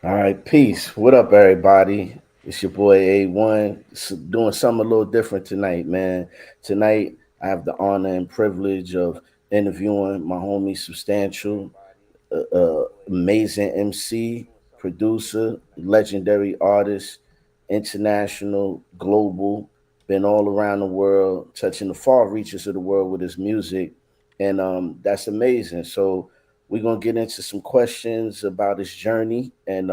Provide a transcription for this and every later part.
All right, peace. What up, everybody? It's your boy A1. Doing something a little different tonight, man. Tonight, I have the honor and privilege of interviewing my homie Substantial, amazing MC, producer, legendary artist, international, global, been all around the world, touching the far reaches of the world with his music, and that's amazing. So we're gonna get into some questions about his journey and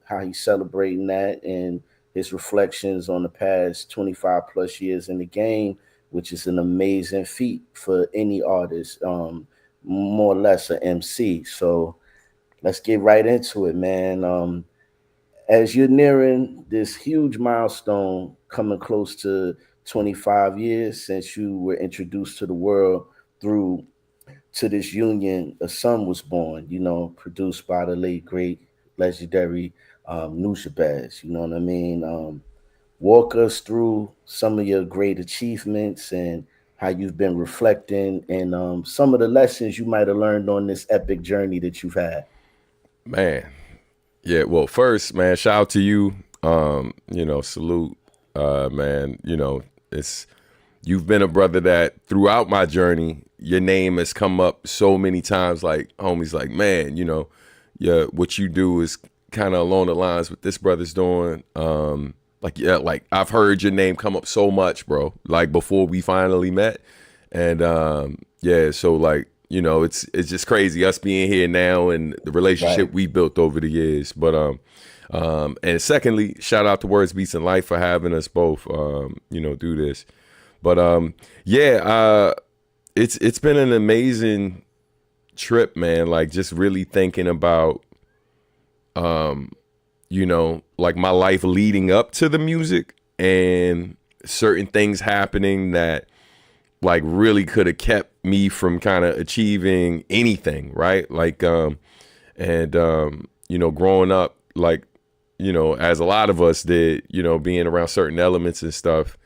how he's celebrating that and his reflections on the past 25 plus years in the game, which is an amazing feat for any artist. More or less an MC. So let's get right into it, man. As you're nearing this huge milestone, coming close to 25 years since you were introduced to the world through to this union, a son was born. Produced by the late great legendary Nusha. You know what I mean? Walk us through some of your great achievements and how you've been reflecting and some of the lessons you might have learned on this epic journey that you've had. Man, yeah. Well, first, man, shout out to you. Salute, man. It's you've been a brother that throughout my journey, your name has come up so many times. Like homies, like man, yeah, what you do is kind of along the lines what this brother's doing. Like I've heard your name come up so much, bro. Like before we finally met, and yeah, so like it's just crazy us being here now and the Right. relationship we built over the years. But and secondly, shout out to Words Beats and Life for having us both do this. But yeah, it's been an amazing trip, man. Like just really thinking about like my life leading up to the music and certain things happening that like really could have kept me from kind of achieving anything, right? Like growing up like as a lot of us did, being around certain elements and stuff.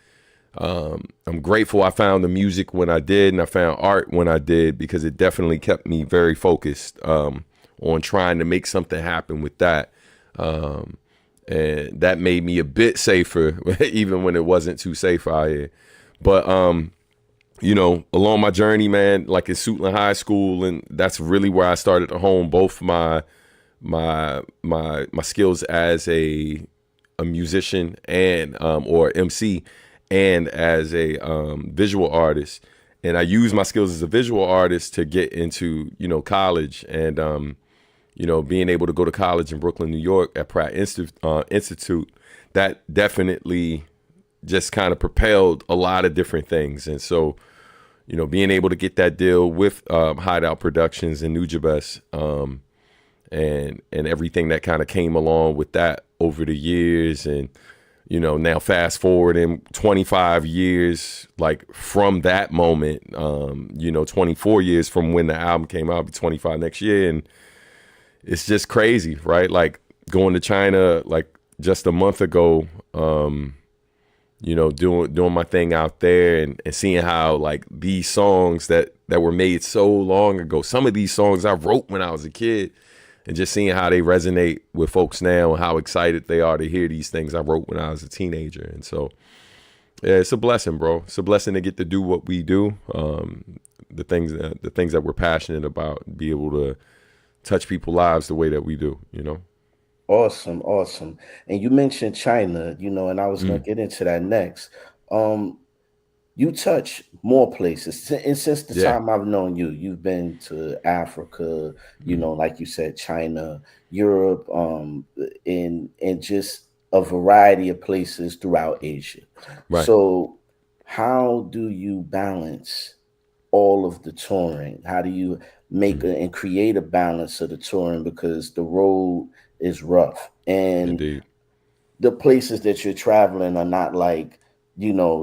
I'm grateful I found the music when I did and I found art when I did because it definitely kept me very focused on trying to make something happen with that. Um, and that made me a bit safer, even when it wasn't too safe out here. But along my journey, man, like in Suitland High School, and that's really where I started to hone both my skills as a musician and or MC and as a visual artist. And I use my skills as a visual artist to get into college and being able to go to college in Brooklyn, New York at Pratt Institute. That definitely just kind of propelled a lot of different things. And so being able to get that deal with Hideout Productions and Nujabes, and everything that kind of came along with that over the years, and now fast forward in 25 years, like from that moment, 24 years from when the album came out, I'll be 25 next year, and it's just crazy, right? Like going to China, like just a month ago, doing my thing out there and seeing how like these songs that were made so long ago, some of these songs I wrote when I was a kid, and just seeing how they resonate with folks now and how excited they are to hear these things I wrote when I was a teenager. And so, yeah, it's a blessing, bro. It's a blessing to get to do what we do, the things that we're passionate about, be able to touch people's lives the way that we do. Awesome, awesome. And you mentioned China, and I was gonna Mm, get into that next. Um, you touch more places. And since the yeah. time I've known you, you've been to Africa, Mm, like you said, China, Europe, and just a variety of places throughout Asia. right. So how do you balance all of the touring? How do you make Mm, and create a balance of the touring because the road is rough and indeed. the places that you're traveling are not like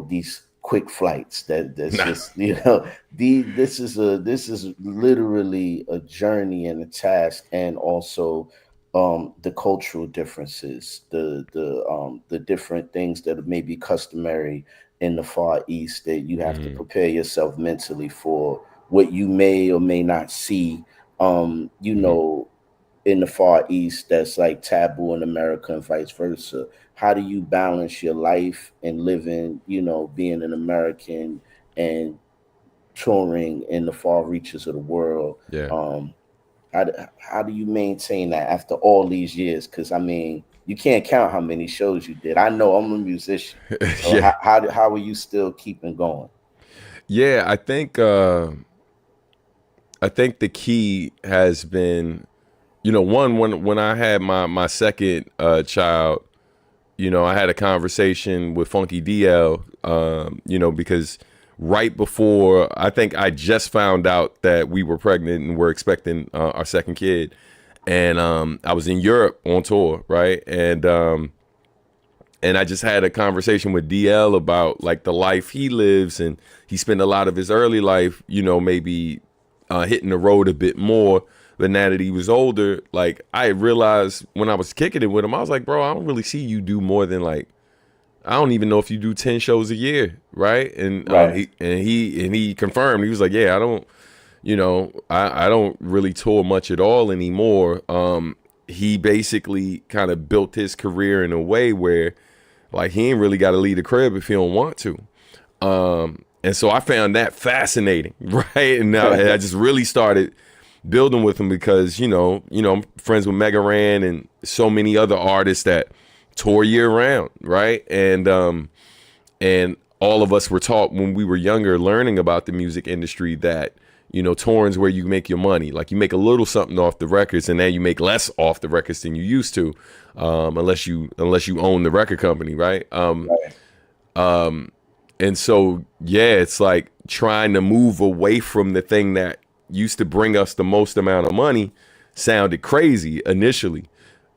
these quick flights that's Nah. just this is literally a journey and a task, and also the cultural differences, the different things that may be customary in the Far East that you have to Mm, prepare yourself mentally for what you may or may not see. mhm. in the Far East that's like taboo in America and vice versa. How do you balance your life and living, being an American and touring in the far reaches of the world? Yeah. Um, how do you maintain that after all these years? Because I mean, you can't count how many shows you did. I know I'm a musician, so Yeah. how are you still keeping going? Yeah, I think the key has been, one, when I had my second child, I had a conversation with Funky DL, because right before, I think I just found out that we were pregnant and we're expecting our second kid. And I was in Europe on tour, right? And I just had a conversation with DL about like the life he lives, and he spent a lot of his early life, maybe hitting the road a bit more. But now that he was older, like I realized when I was kicking it with him, I was like, bro, I don't really see you do more than like, I don't even know if you do 10 shows a year, right? And Right, he confirmed. He was like, yeah, I don't, I don't really tour much at all anymore. He basically kind of built his career in a way where like he ain't really got to leave the crib if he don't want to. And so I found that fascinating, right? And now I just really started building with him because I'm friends with Mega Ran and so many other artists that tour year round, right? And all of us were taught when we were younger, learning about the music industry, that touring's where you make your money. Like you make a little something off the records, and then you make less off the records than you used to, unless you own the record company, right? right, And so yeah, it's like trying to move away from the thing that used to bring us the most amount of money. Sounded crazy initially,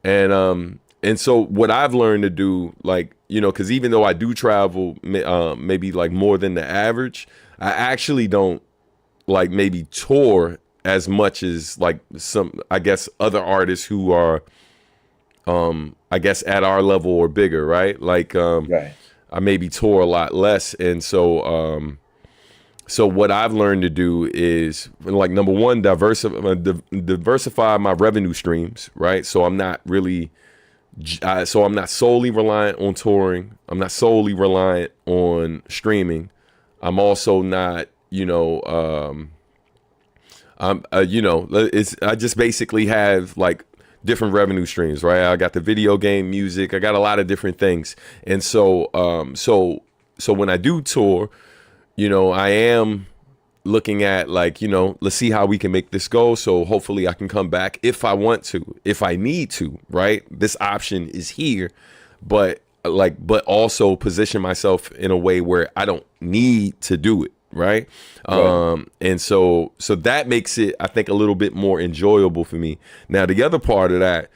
and so what I've learned to do, like because even though I do travel, maybe like more than the average, I actually don't like maybe tour as much as like some, I guess, other artists who are I guess at our level or bigger, right? Like right, I maybe tour a lot less. And so what I've learned to do is like number one, diversify my revenue streams, right? So I'm not really I'm not solely reliant on touring. I'm not solely reliant on streaming. I'm also not, it's, I just basically have like different revenue streams, right? I got the video game music. I got a lot of different things. And so when I do tour, I am looking at like, let's see how we can make this go. So hopefully I can come back if I want to, if I need to, right? This option is here, but also position myself in a way where I don't need to do it. Right. right, And so that makes it, I think, a little bit more enjoyable for me. Now, the other part of that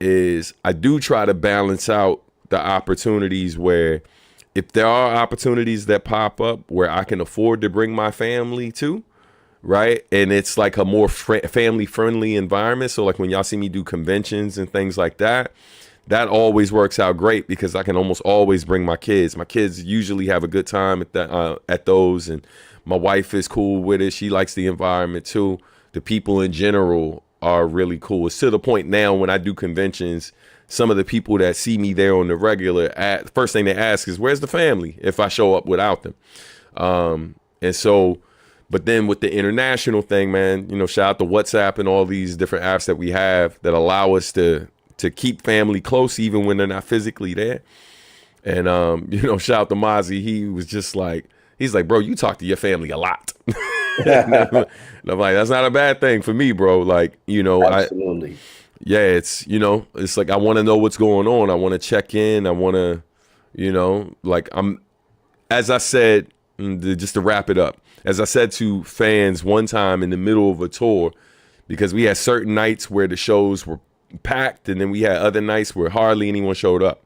is I do try to balance out the opportunities where if there are opportunities that pop up where I can afford to bring my family to, right? And it's like a more family friendly environment. So like when y'all see me do conventions and things like that, that always works out great because I can almost always bring my kids. My kids usually have a good time at those, and my wife is cool with it. She likes the environment too. The people in general are really cool. It's to the point now when I do conventions, some of the people that see me there on the regular, first thing they ask is, "Where's the family?" If I show up without them, and so. But then with the international thing, man, shout out to WhatsApp and all these different apps that we have that allow us to keep family close even when they're not physically there. And shout out to Mozzie. He was just like, he's like, bro, you talk to your family a lot. And I'm like, that's not a bad thing for me, bro. Like, absolutely, it's like I want to know what's going on. I want to check in. I want to, as I said, just to wrap it up, as I said to fans one time in the middle of a tour, because we had certain nights where the shows were packed, and then we had other nights where hardly anyone showed up.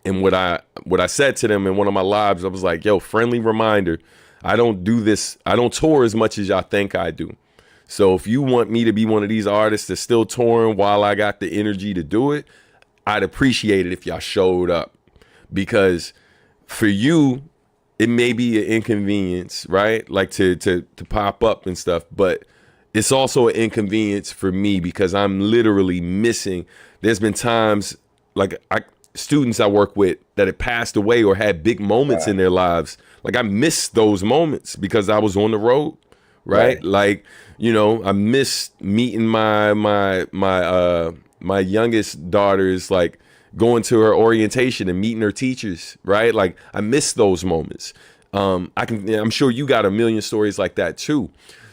And what I said to them in one of my lives, I was like, yo, friendly reminder, I don't do this. I don't tour as much as y'all think I do. So if you want me to be one of these artists that's still touring while I got the energy to do it, I'd appreciate it if y'all showed up. Because for you, it may be an inconvenience, right? Like to pop up and stuff, but it's also an inconvenience for me because I'm literally missing. There's been times like students I work with that have passed away or had big moments in Right. their lives. Like I miss those moments because I was on the road, right? Right. Like, I miss meeting my youngest daughter's like going to her orientation and meeting her teachers, right? Like I miss those moments. I'm sure you got a million stories like that too.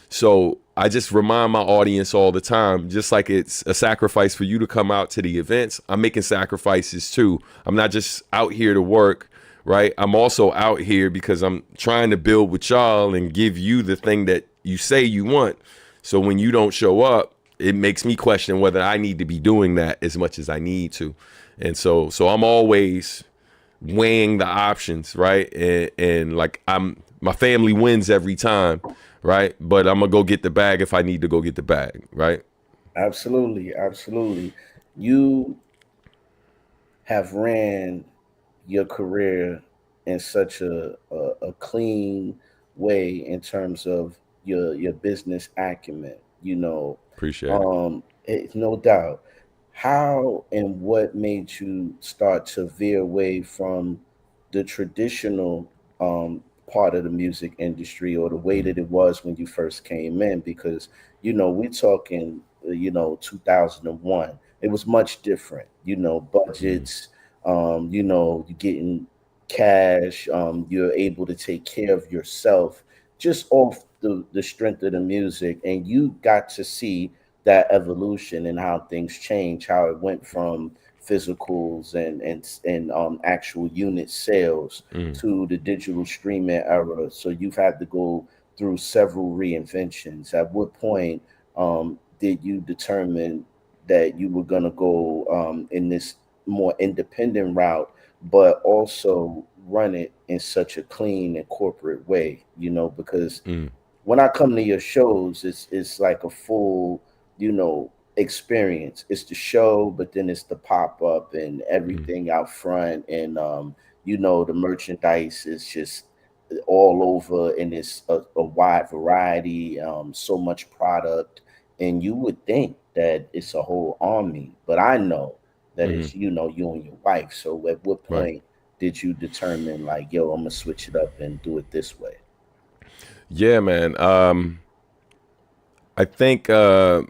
So I just remind my audience all the time, just like it's a sacrifice for you to come out to the events, I'm making sacrifices too. I'm not just out here to work, right? I'm also out here because I'm trying to build with y'all and give you the thing that you say you want. So when you don't show up, it makes me question whether I need to be doing that as much as I need to. And so I'm always weighing the options, right? And like my family wins every time, right? But I'm gonna go get the bag if I need to go get the bag, right? Absolutely. Absolutely. You have ran your career in such a clean way in terms of your business acumen. Appreciate it. No doubt. How and what made you start to veer away from the traditional part of the music industry, or the way Mm, that it was when you first came in? Because we're talking 2001. It was much different. mm, Budgets. You're getting cash. You're able to take care of yourself just off the strength of the music, and you got to see that evolution and how things change, how it went from physicals and actual unit sales mm, to the digital streaming era. So you've had to go through several reinventions. At what point did you determine that you were going to go in this more independent route, but also run it in such a clean and corporate way? Because mm, when I come to your shows, it's like a full, experience. It's the show, but then it's the pop up and mm, everything out front, and the merchandise is just all over, and it's a wide variety, so much product, and you would think that it's a whole army, but I know that mm. it's you and your wife. So at what Right. point did you determine, like, yo, I'm gonna switch it up and do it this way? Yeah, man. I think I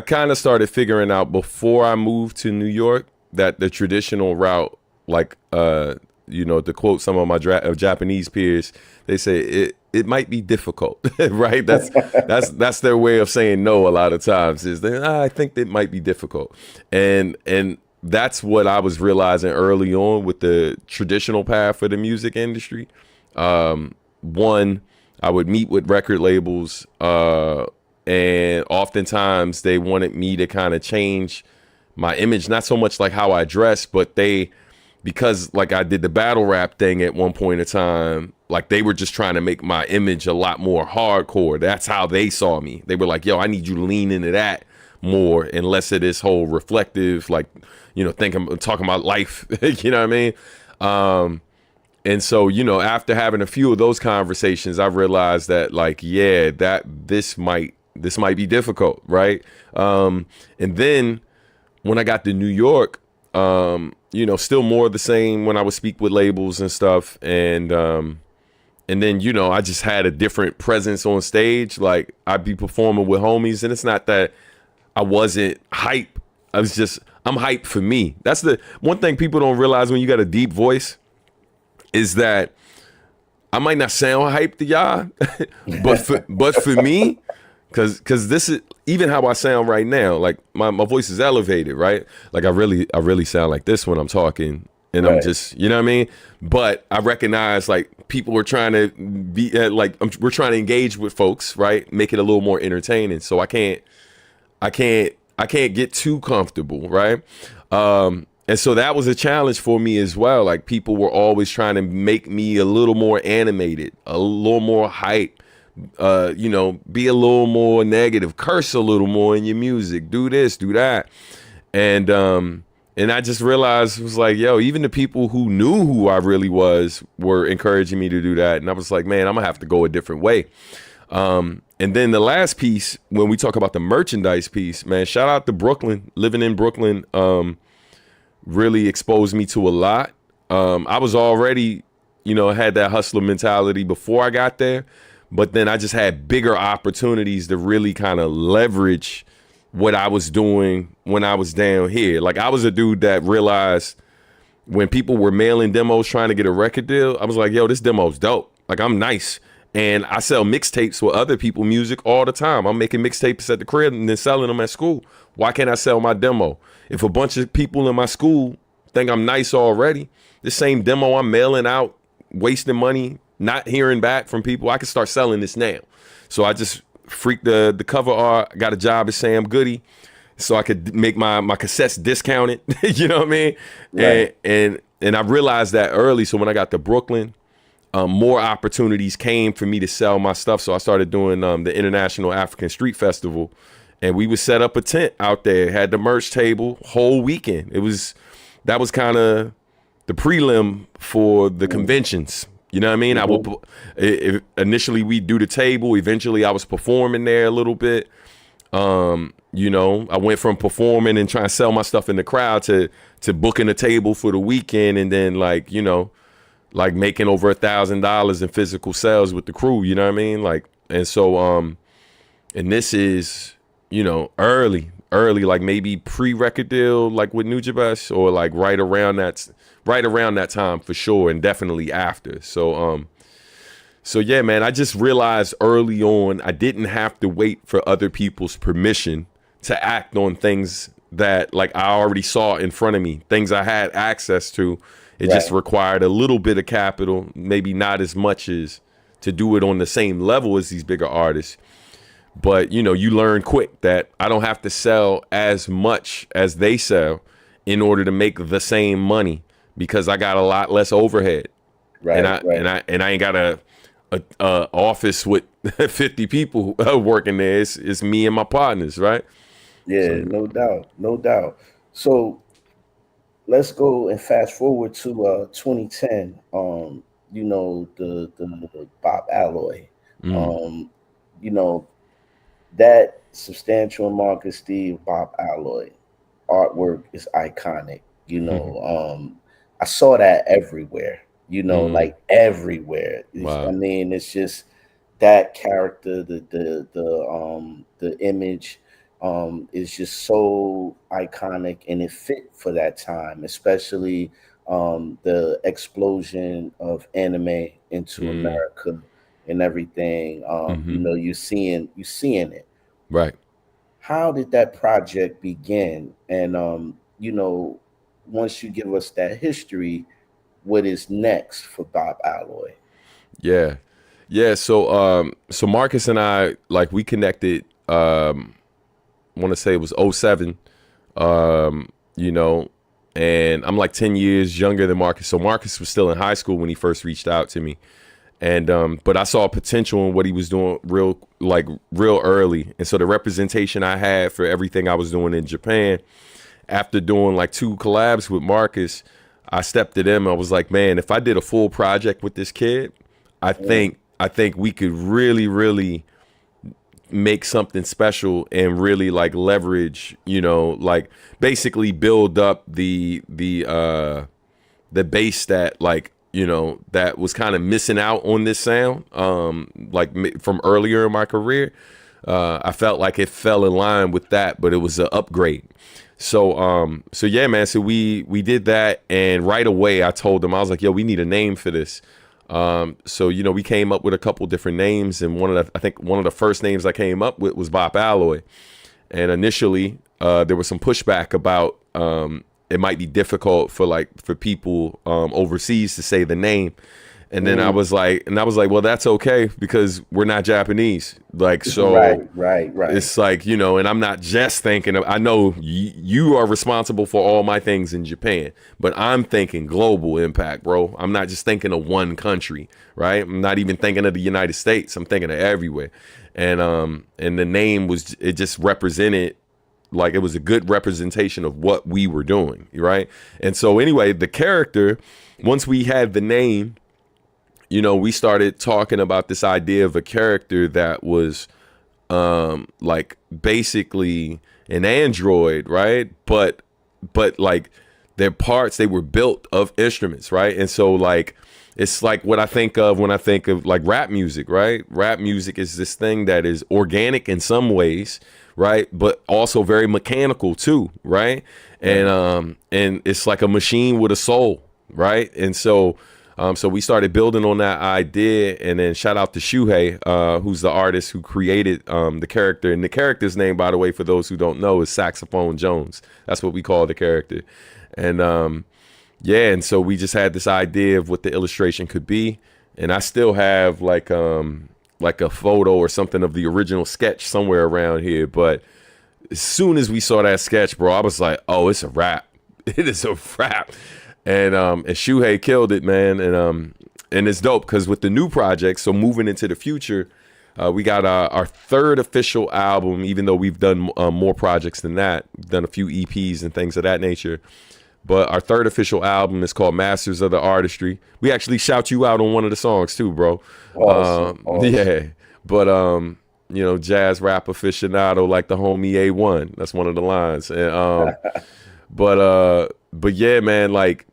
kind of started figuring out before I moved to New York that the traditional route, like to quote some of my Japanese peers, they say it might be difficult, right? That's their way of saying no. A lot of times is that I think it might be difficult, and that's what I was realizing early on with the traditional path for the music industry. One, I would meet with record labels, and oftentimes they wanted me to kind of change my image, not so much like how I dress, but because like I did the battle rap thing at one point in time, like they were just trying to make my image a lot more hardcore. That's how they saw me. They were like, yo, I need you to lean into that more and less of this whole reflective, like, talking about life, you know what I mean? And so, after having a few of those conversations, I realized that like, yeah, that this might be difficult, right? And then when I got to New York, still more of the same when I would speak with labels and stuff. And then, I just had a different presence on stage. Like I'd be performing with homies, and it's not that I wasn't hype. I'm hype for me. That's the one thing people don't realize when you got a deep voice is that I might not sound hype to y'all, but for me, cause this is even how I sound right now. Like my voice is elevated, right? Like I really sound like this when I'm talking, and I'm Right. just, you know what I mean. But I recognize like people are trying to be we're trying to engage with folks, right? Make it a little more entertaining. So I can't get too comfortable, right? And so that was a challenge for me as well. Like people were always trying to make me a little more animated, a little more hype, be a little more negative, curse a little more in your music, do this, do that. And I just realized it was like, yo, even the people who knew who I really was were encouraging me to do that. And I was like, man, I'm gonna have to go a different way. And then the last piece, when we talk about the merchandise piece, man, shout out to Brooklyn. Living in Brooklyn really exposed me to a lot. I was already, had that hustler mentality before I got there, but then I just had bigger opportunities to really kind of leverage what I was doing when I was down here. Like, I was a dude that realized when people were mailing demos trying to get a record deal, I was like, yo, this demo's dope. Like, I'm nice. And I sell mixtapes with other people music all the time. I'm making mixtapes at the crib and then selling them at school. Why can't I sell my demo? If a bunch of people in my school think I'm nice already, the same demo I'm mailing out, wasting money, not hearing back from people, I can start selling this now. So I just freaked the cover art. I got a job at Sam Goody so I could make my cassettes discounted. You know what I mean? Right. And I realized that early. So when I got to Brooklyn, more opportunities came for me to sell my stuff. So I started doing the International African Street Festival, and we would set up a tent out there, had the merch table whole weekend. That was kind of the prelim for the conventions. You know what I mean? Initially we'd do the table. Eventually I was performing there a little bit. I went from performing and trying to sell my stuff in the crowd to booking a table for the weekend, and then like making over $1,000 in physical sales with the crew, you know what I mean? And and this is, early, like maybe pre-record deal, like with Nujabes, or like right around that time for sure. And definitely after. So yeah, man, I just realized early on, I didn't have to wait for other people's permission to act on things that like I already saw in front of me, things I had access to. It just required a little bit of capital, maybe not as much as to do it on the same level as these bigger artists. But, you learn quick that I don't have to sell as much as they sell in order to make the same money, because I got a lot less overhead. Right. And I ain't got a office with 50 people working there. It's me and my partners, right? Yeah, So, no doubt. So let's go and fast forward to 2010. The Bob Alloy. mm, Um, you know that Substantial and Marcus Steve Bob Alloy artwork is iconic. I saw that everywhere. mm, Like everywhere. I wow. mean, it's just that character, the image is just so iconic, and it fit for that time, especially the explosion of anime into Mm, America and everything. hmm You seeing it. Right. How did that project begin? And once you give us that history, what is next for Bob Alloy? Yeah. Yeah. So Marcus and I, like, we connected, I want to say it was '07. um, you know, and I'm like 10 years younger than Marcus. So Marcus was still in high school when he first reached out to me. And but I saw potential in what he was doing real early. And so the representation I had for everything I was doing in Japan, after doing like 2 collabs with Marcus, I stepped to them. I was like, man, if I did a full project with this kid, Mm, I think we could really make something special and really like leverage, like basically build up the base that, like, that was kind of missing out on this sound, from earlier in my career. I felt like it fell in line with that, but it was an upgrade. So yeah, man. So we did that, and right away I told them, I was like, yo, we need a name for this. So we came up with a couple different names, and I think one of the first names I came up with was Bob Alloy. And initially, there was some pushback about it might be difficult for people overseas to say the name. And then mm. I was like, well, that's okay, because we're not Japanese. Like, Right, so right, right. it's like, and I'm not just thinking I know you are responsible for all my things in Japan, but I'm thinking global impact, bro. I'm not just thinking of one country, right? I'm not even thinking of the United States. I'm thinking of everywhere. And the name it just represented, like, it was a good representation of what we were doing, right? And so anyway, the character, once we had the name, we started talking about this idea of a character that was like basically an android, right? But like their parts, they were built of instruments, right? And so like it's like what I think of when I think of like rap music, right? Rap music is this thing that is organic in some ways, right? But also very mechanical too, right? Right. And it's like a machine with a soul, right? And so we started building on that idea, and then shout out to Shuhei, who's the artist who created the character. And the character's name, by the way, for those who don't know, is Saxophone Jones. That's what we call the character. And yeah, and so we just had this idea of what the illustration could be, and I still have like a photo or something of the original sketch somewhere around here. But as soon as we saw that sketch, bro, I was like, oh, it's a wrap. It is a wrap. And Shuhei killed it, man. And it's dope because with the new project, so moving into the future, we got our third official album, even though we've done more projects than that. We've done a few EPs and things of that nature. But our third official album is called Masters of the Artistry. We actually shout you out on one of the songs too, bro. Awesome. Yeah. But you know, jazz rap aficionado like the homie A1. That's one of the lines. And but yeah, man, like,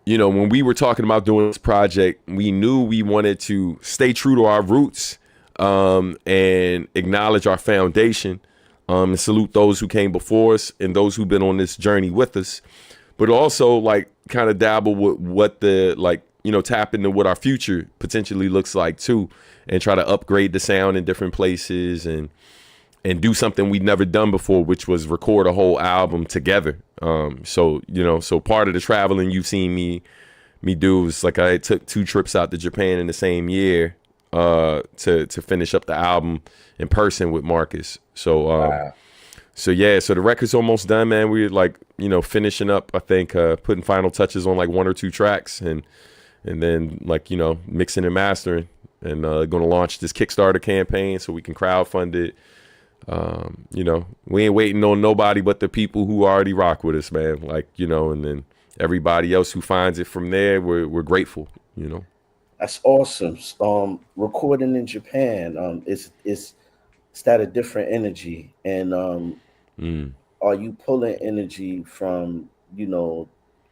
you know, when we were talking about doing this project, we knew we wanted to stay true to our roots, and acknowledge our foundation, and salute those who came before us and those who've been on this journey with us, but also like kind of dabble with what the, like, you know, tap into what our future potentially looks like too, and try to upgrade the sound in different places, and do something we'd never done before, which was record a whole album together. So, you know, so part of the traveling you've seen me do is like I took 2 trips out to Japan in the same year to finish up the album in person with Marcus. So Wow. so yeah, so the record's almost done, man. We're like, you know, finishing up, I think, putting final touches on like 1 or 2 tracks, and then like, you know, mixing and mastering, and going to launch this Kickstarter campaign so we can crowdfund it. You know, we ain't waiting on nobody but the people who already rock with us, man. Like, you know, and then everybody else who finds it from there, we're grateful, you know. That's awesome. Recording in Japan, it's that a different energy, and Mm, are you pulling energy from,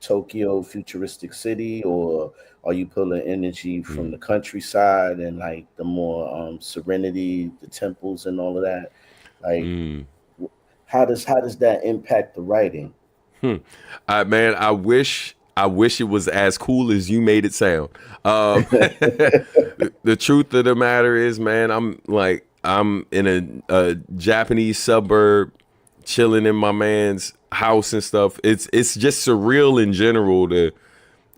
Tokyo, futuristic city, or are you pulling energy from mm, the countryside and like the more serenity, the temples and all of that? Like, mm. how does that impact the writing? Man, I wish it was as cool as you made it sound. The truth of the matter is, man, I'm in a Japanese suburb, chilling in my man's house and stuff. It's just surreal in general to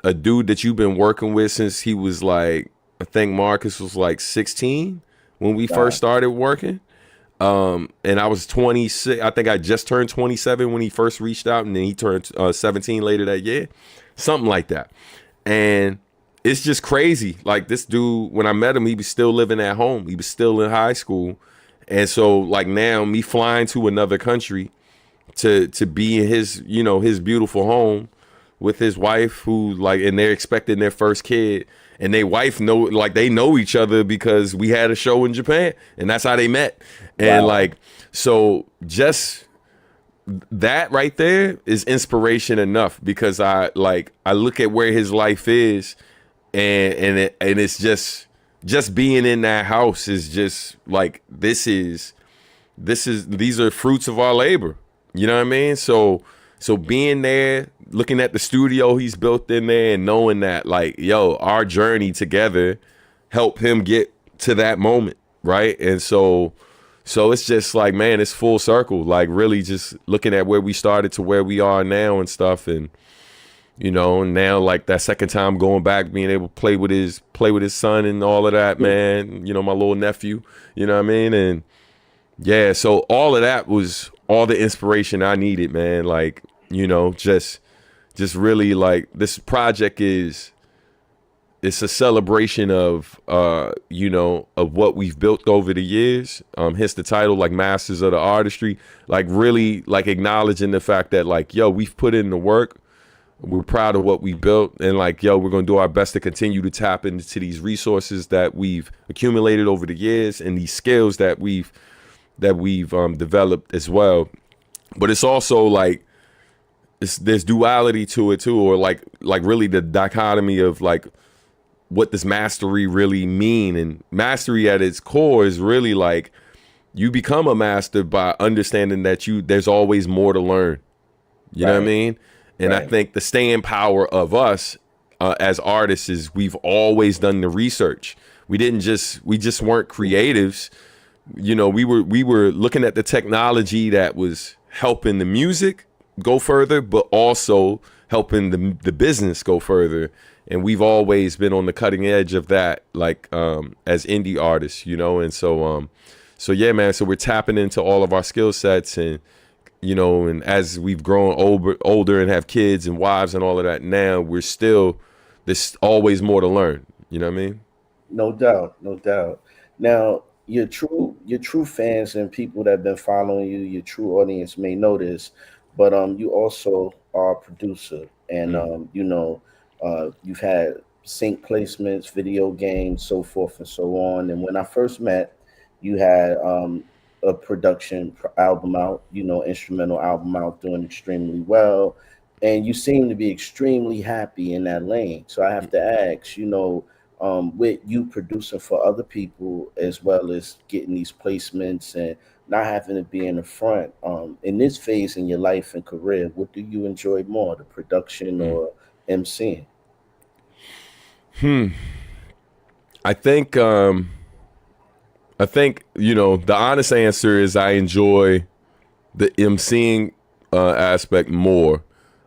a dude that you've been working with since he was like, I think Marcus was like 16 when we first Wow. started working. And I was 26. I think I just turned 27 when he first reached out, and then he turned 17 later that year, something like that. And it's just crazy. Like this dude, when I met him, he was still living at home. He was still in high school, and so like now, me flying to another country to be in his, you know, his beautiful home with his wife, who like, and they're expecting their first kid, and they wife know, like they know each other because we had a show in Japan, and that's how they met. And Wow. like, so just that right there is inspiration enough, because I look at where his life is, and it's just being in that house is just like, these are fruits of our labor. You know what I mean? So being there, looking at the studio he's built in there, and knowing that like, yo, our journey together helped him get to that moment, right? And so it's just like, man, it's full circle. Like really just looking at where we started to where we are now and stuff, and you know, now like that second time going back, being able to play with his son and all of that, man. You know, my little nephew, you know what I mean? And yeah, so all of that was all the inspiration I needed, man. Like, you know, just really like this project it's a celebration of you know, of what we've built over the years. Hence the title, like Masters of the Artistry. Like really like acknowledging the fact that like, yo, we've put in the work. We're proud of what we built, and like, yo, we're gonna do our best to continue to tap into these resources that we've accumulated over the years, and these skills that we've that we've developed as well. But it's also like there's duality to it too, or like really the dichotomy of like what does mastery really mean? And mastery at its core is really like you become a master by understanding that there's always more to learn. You know what I Right. mean? And I Right. think the staying power of us as artists is we've always done the research. We just weren't creatives. You know, we were looking at the technology that was helping the music go further, but also helping the business go further. And we've always been on the cutting edge of that, like as indie artists, you know. And so yeah, man. So we're tapping into all of our skill sets, and you know, and as we've grown older and have kids and wives and all of that, now we're still there's always more to learn. You know what I mean? No doubt, no doubt. Now, your true fans and people that have been following you, your true audience may know this, but you also are a producer, and Mm. you've had sync placements, video games, so forth and so on. And when I first met, you had a album out, instrumental album out, doing extremely well, and you seem to be extremely happy in that lane. So I have to ask, with you producing for other people as well as getting these placements and not having to be in the front, in this phase in your life and career, what do you enjoy more, the production Mm. or MCing? I think you know the honest answer is I enjoy the emceeing aspect more.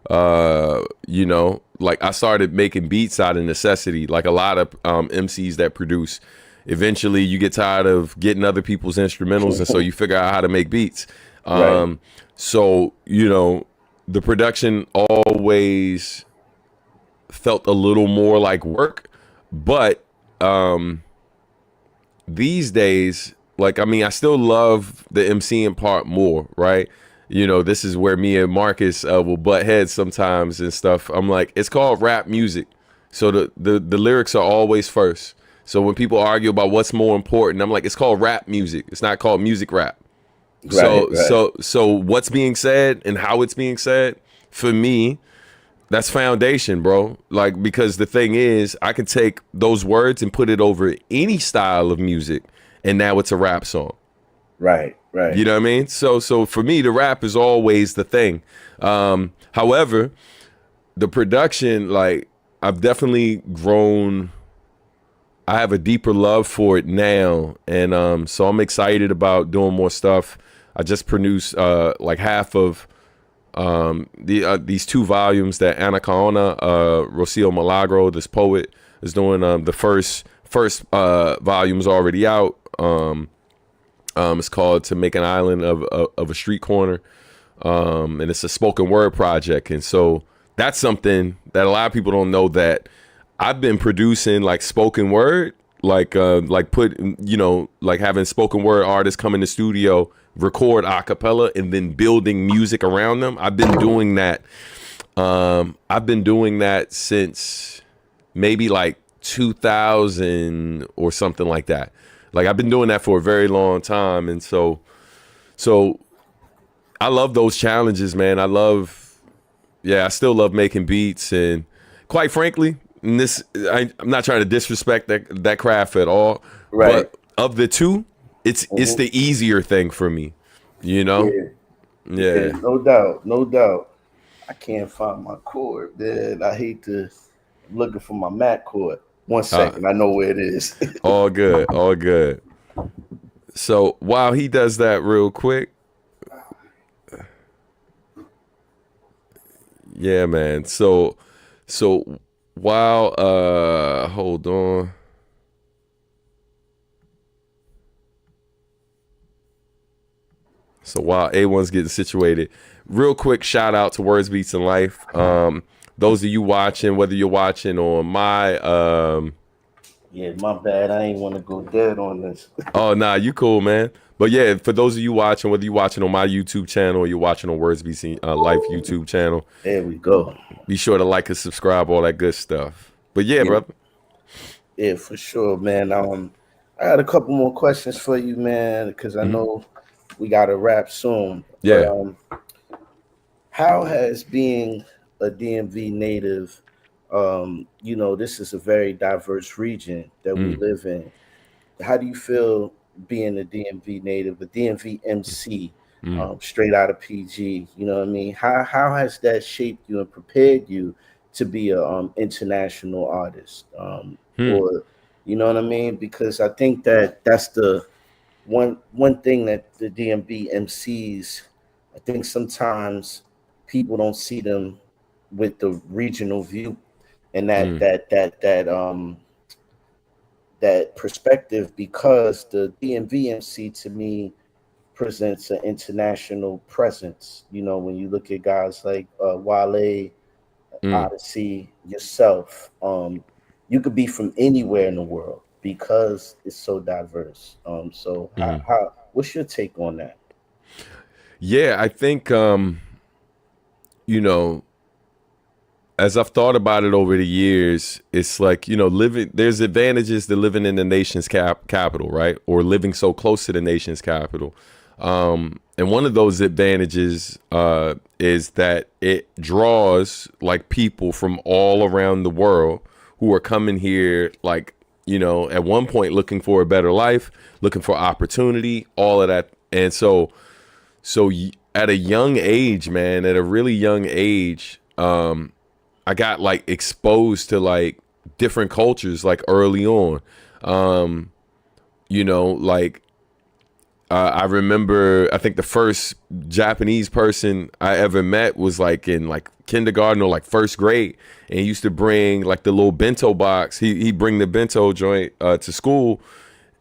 You know, like I started making beats out of necessity, like a lot of MCs that produce. Eventually, you get tired of getting other people's instrumentals, and so you figure out how to make beats. Right, So you know, the production always felt a little more like work, but these days, like I mean, I still love the MCing part more, right? You know, this is where me and Marcus will butt heads sometimes and stuff. I'm like, it's called rap music, so the lyrics are always first. So when people argue about what's more important, I'm like, it's called rap music. It's not called music rap. right, right, So what's being said and how it's being said, for me, that's foundation, bro. Like, because the thing is, I can take those words and put it over any style of music, and now it's a rap song. right, right. You know what I mean? So for me, the rap is always the thing. However, the production, like, I've definitely grown. I have a deeper love for it now, and so I'm excited about doing more stuff. I just produced like half of these two volumes that Anacaona, Rocio Milagro, this poet, is doing. The first volume is already out. It's called "To Make an Island of a Street Corner," and it's a spoken word project. And so that's something that a lot of people don't know, that I've been producing like spoken word, like put you know like having spoken word artists come in the studio, record a cappella, and then building music around them. I've been doing that. I've been doing that since maybe like 2000 or something like that. Like I've been doing that for a very long time, and so I love those challenges, man. I still love making beats, and quite frankly, and I'm not trying to disrespect that craft at all, Right. but of the two, it's Hmm. the easier thing for me, you know. Yeah, yeah, Yeah, no doubt, no doubt. I can't find my cord, man. I hate to. I'm looking for my Mac cord. One uh, second, I know where it is. all good, all good. So while he does that real quick, yeah, man. So while hold on. So while A1's getting situated, real quick shout out to Words Beats and Life. Those of you watching, whether you're watching on my Yeah, my bad. I ain't want to go dead on this. oh nah, you cool, man. But yeah, for those of you watching, whether you're watching on my YouTube channel or you're watching on Words Beats and Life YouTube channel, There we go. be sure to like and subscribe, all that good stuff. But yeah, Yeah, brother. yeah, for sure, man. I got a couple more questions for you, man, because I Mhm. know we got to wrap soon. But Yeah. how has being a DMV native, this is a very diverse region that we Mm, live in. How do you feel being a DMV native, a DMV MC, mm, straight out of PG? You know what I mean? How has that shaped you and prepared you to be a international artist? hmm, Or you know what I mean? Because I think that that's the one thing that the DMV MCs, I think sometimes people don't see them with the regional view and mm, that perspective, because the DMV MC to me presents an international presence. You know, when you look at guys like Wale, mm. Odyssey, yourself, you could be from anywhere in the world because it's so diverse. So how what's your take on that? Yeah, I think you know, as I've thought about it over the years, it's like, living, there's advantages to living in the nation's capital, right? Or living so close to the nation's capital. And one of those advantages is that it draws like people from all around the world who are coming here, like, at one point looking for a better life, looking for opportunity, all of that. And at a young age, man, at a really young age, I got like exposed to like different cultures like early on. Um, like I remember, I think the first Japanese person I ever met was like in like kindergarten or like first grade, and he used to bring like the little bento box. He bring the bento joint to school,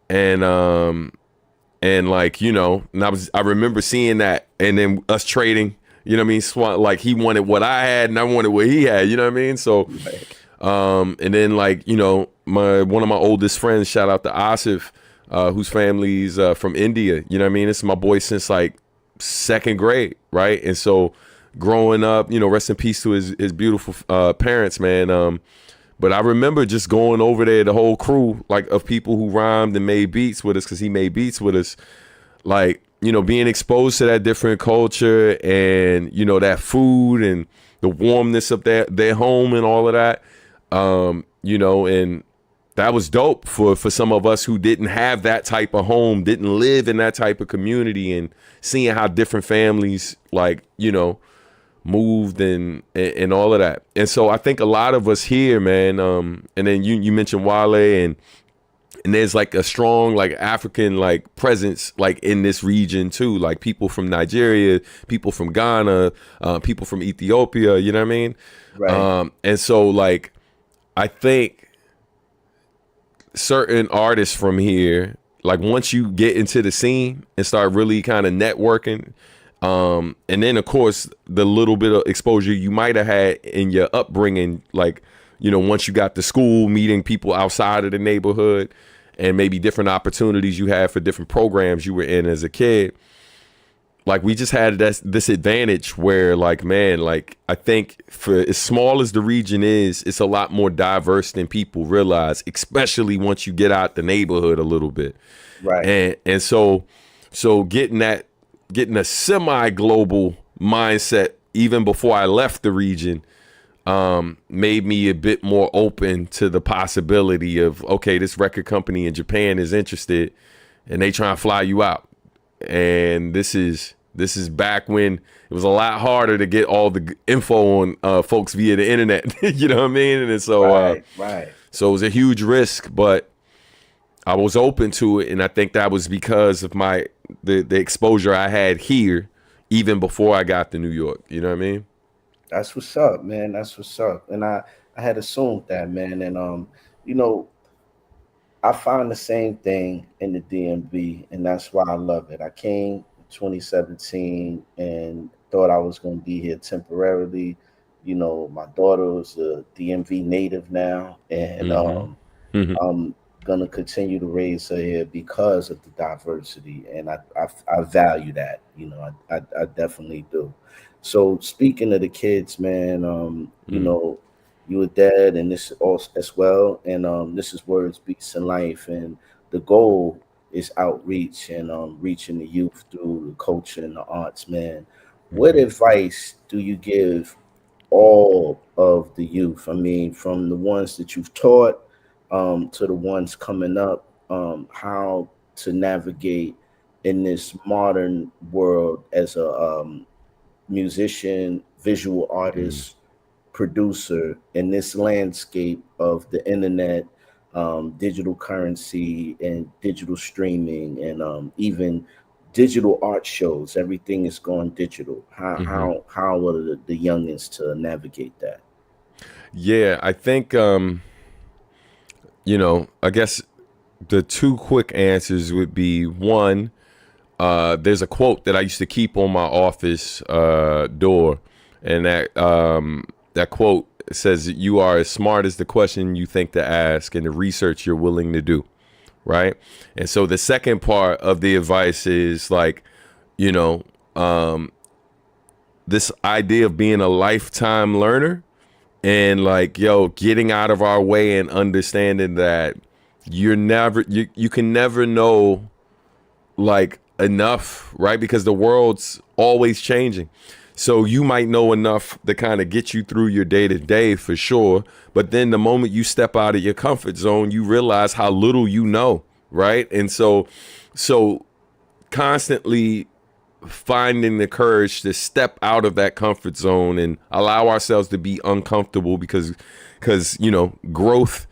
and like, and I remember seeing that, and then us trading. You know what I mean? Like he wanted what I had, and I wanted what he had. You know what I mean? So, Right. and then like, my one of my oldest friends, shout out to Asif, whose family's from India. You know what I mean? This is my boy since like second grade, right? And so, growing up, rest in peace to his beautiful parents, man. But I remember just going over there, the whole crew like of people who rhymed and made beats with us, because he made beats with us, like, being exposed to that different culture, and that food and the warmness of their home and all of that. And that was dope for some of us who didn't have that type of home, didn't live in that type of community, and seeing how different families, like, moved and all of that. And so I think a lot of us here, man, and then you mentioned Wale, and there's like a strong like African like presence like in this region too, like people from Nigeria, people from Ghana, people from Ethiopia, you know what I mean? Right. And so like I think certain artists from here, like once you get into the scene and start really kind of networking, and then of course the little bit of exposure you might have had in your upbringing, like, once you got to school, meeting people outside of the neighborhood, and maybe different opportunities you had for different programs you were in as a kid, like we just had this advantage where, like, man, like I think for as small as the region is, it's a lot more diverse than people realize, especially once you get out the neighborhood a little bit. Right. And so getting a semi-global mindset even before I left the region, made me a bit more open to the possibility of, okay, this record company in Japan is interested and they try to fly you out. And this is back when it was a lot harder to get all the info on folks via the internet. You know what I mean? And Right. Right. so it was a huge risk, but I was open to it, and I think that was because of the exposure I had here, even before I got to New York. You know what I mean? That's what's up, man. That's what's up. And I had assumed that, man. And you know, I found the same thing in the DMV, and that's why I love it. I came in 2017 and thought I was going to be here temporarily. You know, my daughter is a DMV native now, and Mm-hmm. Mm-hmm. I'm gonna continue to raise her here because of the diversity, and I value that. You know, I definitely do. So speaking of the kids, man, you were dead, and this also as well, and this is words, beats, and life, and the goal. is outreach and reaching the youth through the culture and the arts, man. What Hmm. advice do you give all of the youth? I mean, from the ones that you've taught to the ones coming up, how to navigate in this modern world as a musician, visual artist, producer in this landscape of the internet, digital currency, and digital streaming, and even digital art shows. Everything is going digital. How are the youngins to navigate that? Yeah, I think I guess the two quick answers would be one. There's a quote that I used to keep on my office door, and that quote says, "You are as smart as the question you think to ask, and the research you're willing to do." Right. And so the second part of the advice is like, you know, this idea of being a lifetime learner and like, yo, getting out of our way and understanding that you can never know like enough, right? Because the world's always changing. So you might know enough to kind of get you through your day to day for sure. But then the moment you step out of your comfort zone, you realize how little you know, right? And so constantly finding the courage to step out of that comfort zone and allow ourselves to be uncomfortable because growth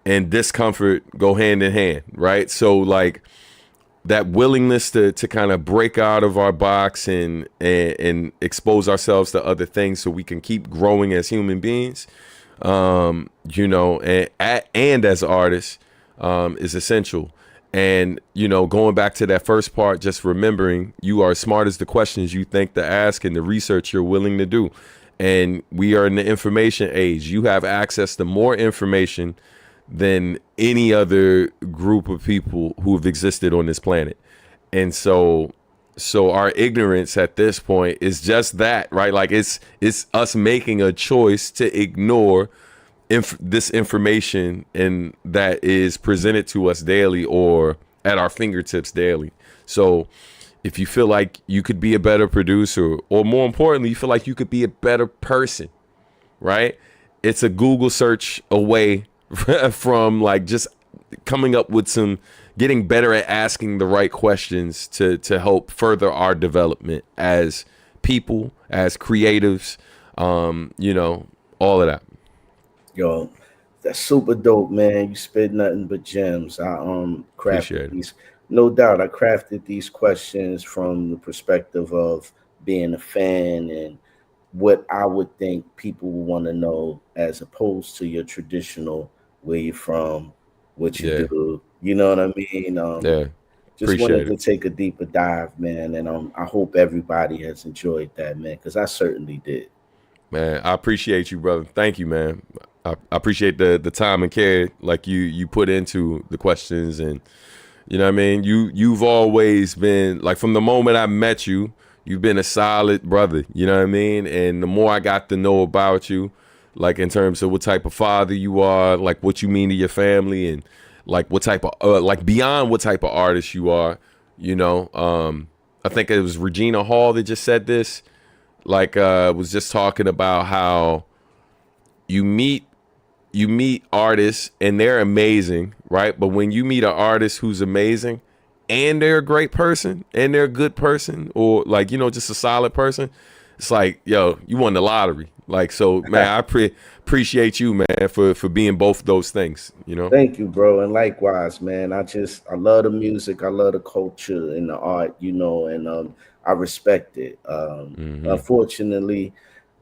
and discomfort go hand in hand, right? So like that willingness to kind of break out of our box and expose ourselves to other things so we can keep growing as human beings, and as artists, is essential. And going back to that first part, just remembering you are as smart as the questions you think to ask and the research you're willing to do. And we are in the information age. You have access to more information than any other group of people who have existed on this planet. And so our ignorance at this point is just that, right? Like it's us making a choice to ignore this information and that is presented to us daily or at our fingertips daily. So if you feel like you could be a better producer, or more importantly, you feel like you could be a better person, right? It's a Google search away from like just coming up with getting better at asking the right questions to help further our development as people, as creatives, all of that. Yo, that's super dope, man. You spit nothing but gems. I crafted Appreciate it. these, no doubt. I crafted these questions from the perspective of being a fan and what I would think people would want to know, as opposed to your traditional where you're from, what you Yeah. do. You know what I mean? Yeah. Just wanted Appreciate to it. take a deeper dive, man, and I hope everybody has enjoyed that, man, because I certainly did. Man, I appreciate you, brother. Thank you, man. I appreciate the time and care like you put into the questions. And you know what I mean? You've always been like, from the moment I met you, you've been a solid brother, you know what I mean? And the more I got to know about you, like in terms of what type of father you are, like what you mean to your family, and like what type of like beyond what type of artist you are, I think it was Regina Hall that just said this, like was just talking about how you meet artists and they're amazing, right? But when you meet an artist who's amazing and they're a great person and they're a good person, or like, just a solid person, it's like, yo, you won the lottery. Like, so man, I appreciate you, man, for being both those things. Thank you, bro. And likewise, man. I love the music, I love the culture and the art, and I respect it. Hmm. Unfortunately,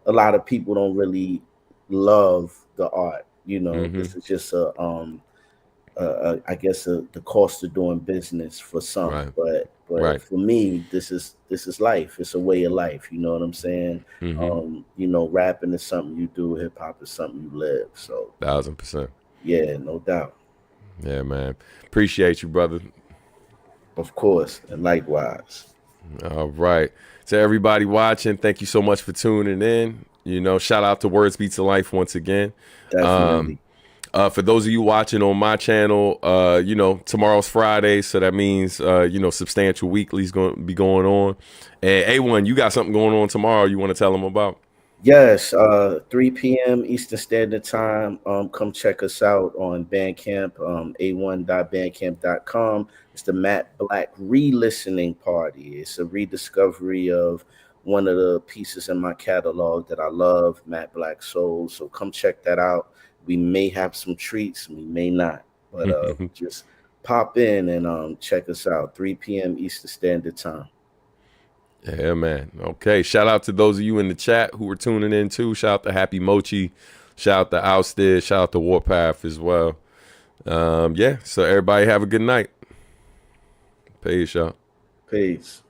a lot of people don't really love the art. Hmm. This is just I guess the cost of doing business for some, Right. but Right. for me, this is life. It's a way of life. You know what I'm saying? Hmm. Rapping is something you do. Hip hop is something you live. So 1000%. yeah, no doubt. Yeah, man. Appreciate you, brother. Of course, and likewise. All right. To everybody watching, thank you so much for tuning in. Shout out to Words Beats of Life once again. Definitely. For those of you watching on my channel, tomorrow's Friday, so that means Substantial Weekly's going to be going on. And A1, you got something going on tomorrow you want to tell them about? Yes, 3 p.m. Eastern Standard Time. Come check us out on Bandcamp, a1.bandcamp.com. It's the Matt Black re-listening party. It's a rediscovery of one of the pieces in my catalog that I love, Matt Black Soul. So come check that out. We may have some treats, we may not, but just pop in and check us out. 3 p.m. Eastern Standard Time. Yeah, man. Okay. Shout out to those of you in the chat who were tuning in too. Shout out to Happy Mochi. Shout out to Ousted. Shout out to Warpath as well. So everybody have a good night. Peace, y'all. Peace.